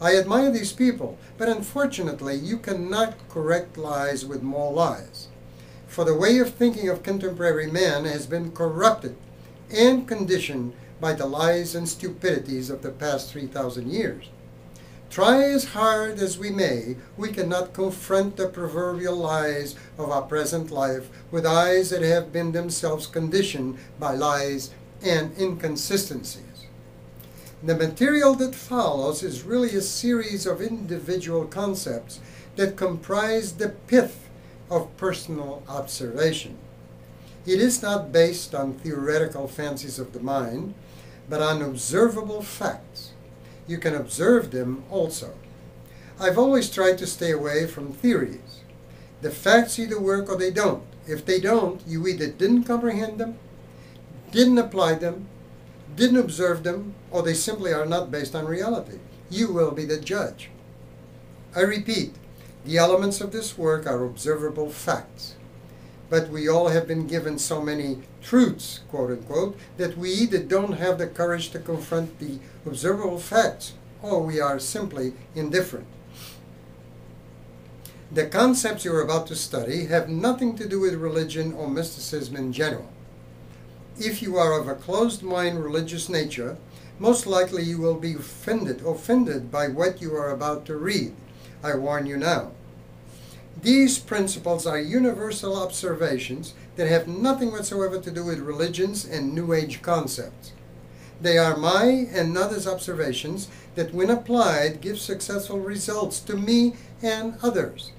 I admire these people, but unfortunately you cannot correct lies with more lies. For the way of thinking of contemporary man has been corrupted and conditioned by the lies and stupidities of the past 3,000 years. Try as hard as we may, we cannot confront the proverbial lies of our present life with eyes that have been themselves conditioned by lies and inconsistencies. The material that follows is really a series of individual concepts that comprise the pith of personal observation. It is not based on theoretical fancies of the mind, but on observable facts. You can observe them also. I've always tried to stay away from theories. The facts either work or they don't. If they don't, you either didn't comprehend them, didn't apply them, didn't observe them, or they simply are not based on reality. You will be the judge. I repeat, the elements of this work are observable facts. But we all have been given so many truths, quote unquote, that we either don't have the courage to confront the observable facts, or we are simply indifferent. The concepts you're about to study have nothing to do with religion or mysticism in general. If you are of a closed-mind religious nature, most likely you will be offended by what you are about to read. I warn you now. These principles are universal observations that have nothing whatsoever to do with religions and New Age concepts. They are my and others' observations that, when applied, give successful results to me and others,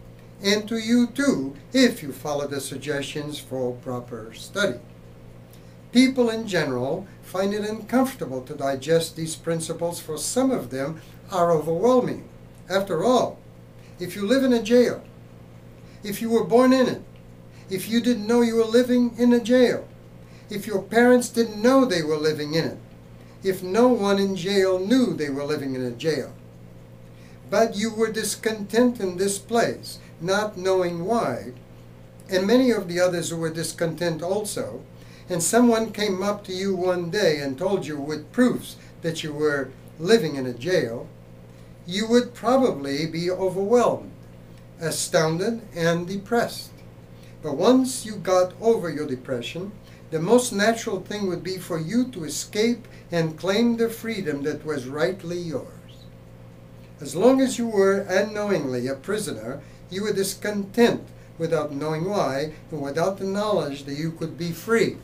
and to you too, if you follow the suggestions for proper study. People in general find it uncomfortable to digest these principles, for some of them are overwhelming. After all, if you live in a jail, if you were born in it, if you didn't know you were living in a jail, if your parents didn't know they were living in it, if no one in jail knew they were living in a jail, but you were discontent in this place, not knowing why, and many of the others who were discontent also, and someone came up to you one day and told you with proofs that you were living in a jail, you would probably be overwhelmed, astounded, and depressed. But once you got over your depression, the most natural thing would be for you to escape and claim the freedom that was rightly yours. As long as you were unknowingly a prisoner, you were discontent without knowing why and without the knowledge that you could be free.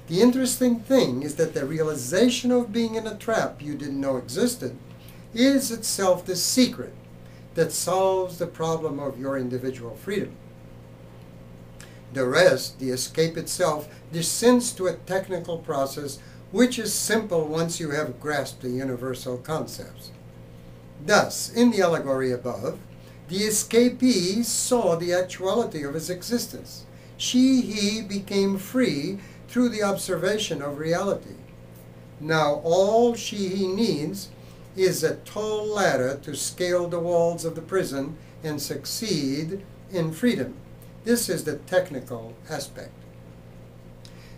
The interesting thing is that the realization of being in a trap you didn't know existed is itself the secret that solves the problem of your individual freedom. The rest, the escape itself, descends to a technical process which is simple once you have grasped the universal concepts. Thus, in the allegory above, the escapee saw the actuality of his existence. He became free through the observation of reality. Now all he needs is a tall ladder to scale the walls of the prison and succeed in freedom. This is the technical aspect.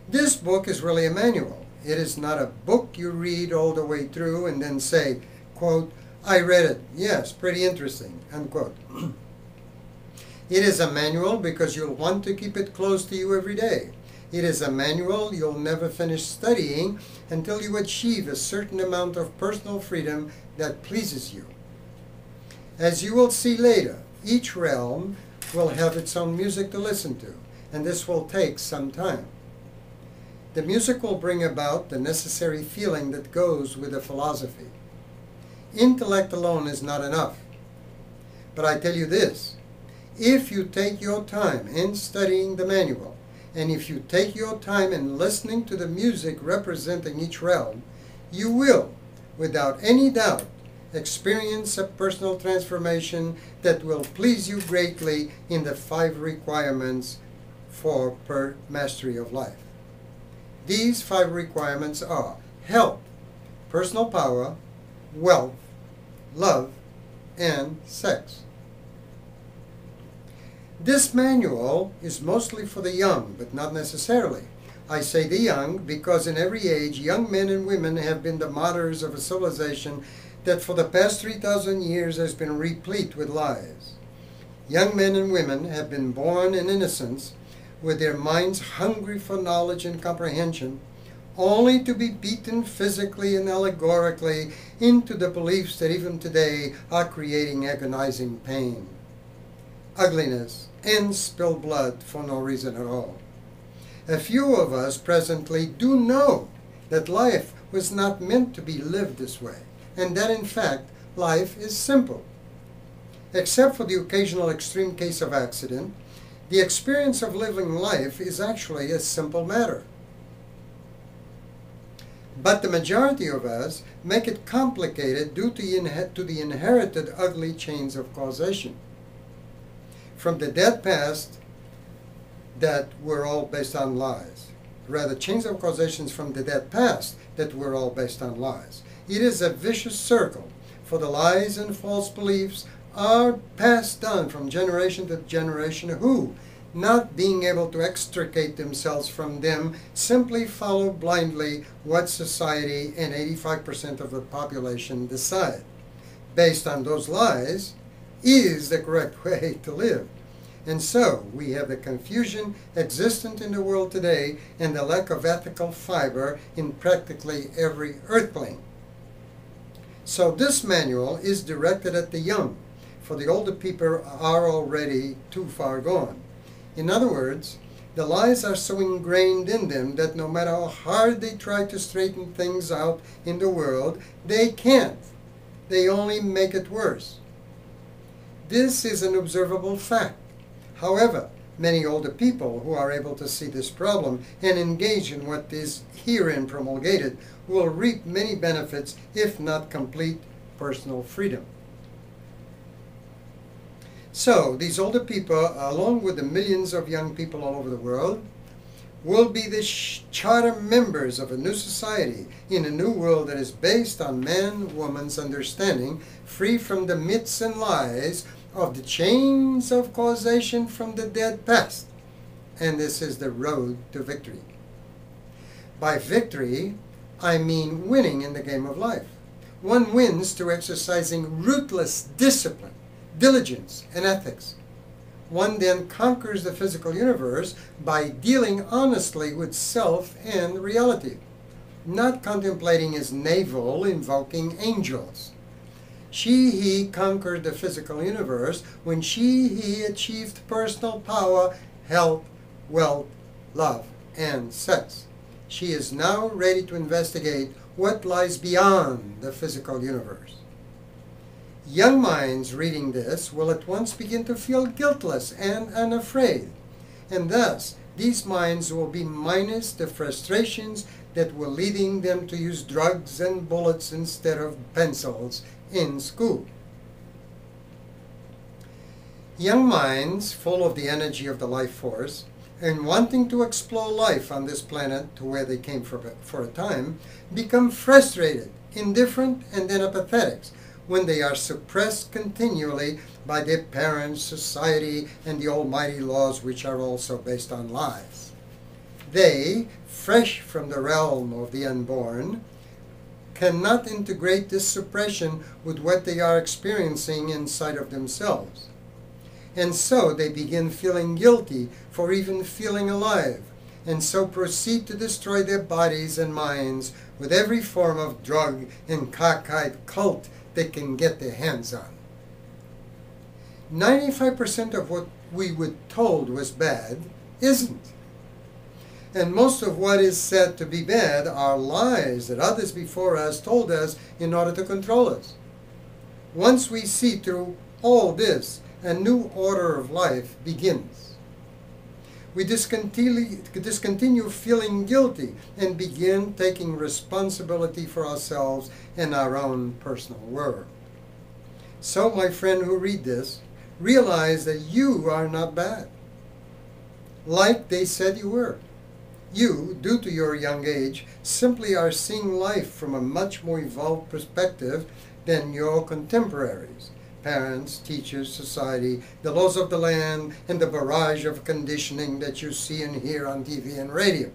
This book is really a manual. It is not a book you read all the way through and then say, quote, I read it, yes, pretty interesting, unquote. It is a manual because you'll want to keep it close to you every day. It is a manual you'll never finish studying until you achieve a certain amount of personal freedom that pleases you. As you will see later, each realm will have its own music to listen to, and this will take some time. The music will bring about the necessary feeling that goes with the philosophy. Intellect alone is not enough. But I tell you this, if you take your time in studying the manual, and if you take your time in listening to the music representing each realm, you will, without any doubt, experience a personal transformation that will please you greatly in the 5 requirements for mastery of life. These 5 requirements are health, personal power, wealth, love, and sex. This manual is mostly for the young, but not necessarily. I say the young because in every age, young men and women have been the martyrs of a civilization that for the past 3,000 years has been replete with lies. Young men and women have been born in innocence, with their minds hungry for knowledge and comprehension, only to be beaten physically and allegorically into the beliefs that even today are creating agonizing pain, ugliness, and spilled blood for no reason at all. A few of us presently do know that life was not meant to be lived this way, and that in fact life is simple. Except for the occasional extreme case of accident, the experience of living life is actually a simple matter. But the majority of us make it complicated due to the inherited ugly chains of causation. From the dead past that were all based on lies. Rather, chains of causations from the dead past that were all based on lies. It is a vicious circle, for the lies and false beliefs are passed down from generation to generation who, not being able to extricate themselves from them, simply follow blindly what society and 85% of the population decide, based on those lies, is the correct way to live. And so we have the confusion existent in the world today and the lack of ethical fiber in practically every earth plane. So this manual is directed at the young, for the older people are already too far gone. In other words, the lies are so ingrained in them that no matter how hard they try to straighten things out in the world, they can't. They only make it worse. This is an observable fact. However, many older people who are able to see this problem and engage in what is herein promulgated will reap many benefits, if not complete personal freedom. So, these older people, along with the millions of young people all over the world, will be the charter members of a new society in a new world that is based on man, woman's understanding, free from the myths and lies of the chains of causation from the dead past. And this is the road to victory. By victory, I mean winning in the game of life. One wins through exercising ruthless discipline, diligence, and ethics. One then conquers the physical universe by dealing honestly with self and reality, not contemplating his navel invoking angels. He conquered the physical universe when he achieved personal power, health, wealth, love, and sex. She is now ready to investigate what lies beyond the physical universe. Young minds reading this will at once begin to feel guiltless and unafraid, and thus these minds will be minus the frustrations that were leading them to use drugs and bullets instead of pencils in school. Young minds, full of the energy of the life force, and wanting to explore life on this planet to where they came for a time, become frustrated, indifferent, and then apathetic when they are suppressed continually by their parents, society, and the almighty laws which are also based on lies. They, fresh from the realm of the unborn, cannot integrate this suppression with what they are experiencing inside of themselves. And so they begin feeling guilty for even feeling alive, and so proceed to destroy their bodies and minds with every form of drug and cockeyed cult they can get their hands on. 95% of what we were told was bad isn't. And most of what is said to be bad are lies that others before us told us in order to control us. Once we see through all this, a new order of life begins. We discontinue feeling guilty and begin taking responsibility for ourselves and our own personal world. So, my friend who read this, realize that you are not bad, like they said you were. You, due to your young age, simply are seeing life from a much more evolved perspective than your contemporaries. Parents, teachers, society, the laws of the land, and the barrage of conditioning that you see and hear on TV and radio.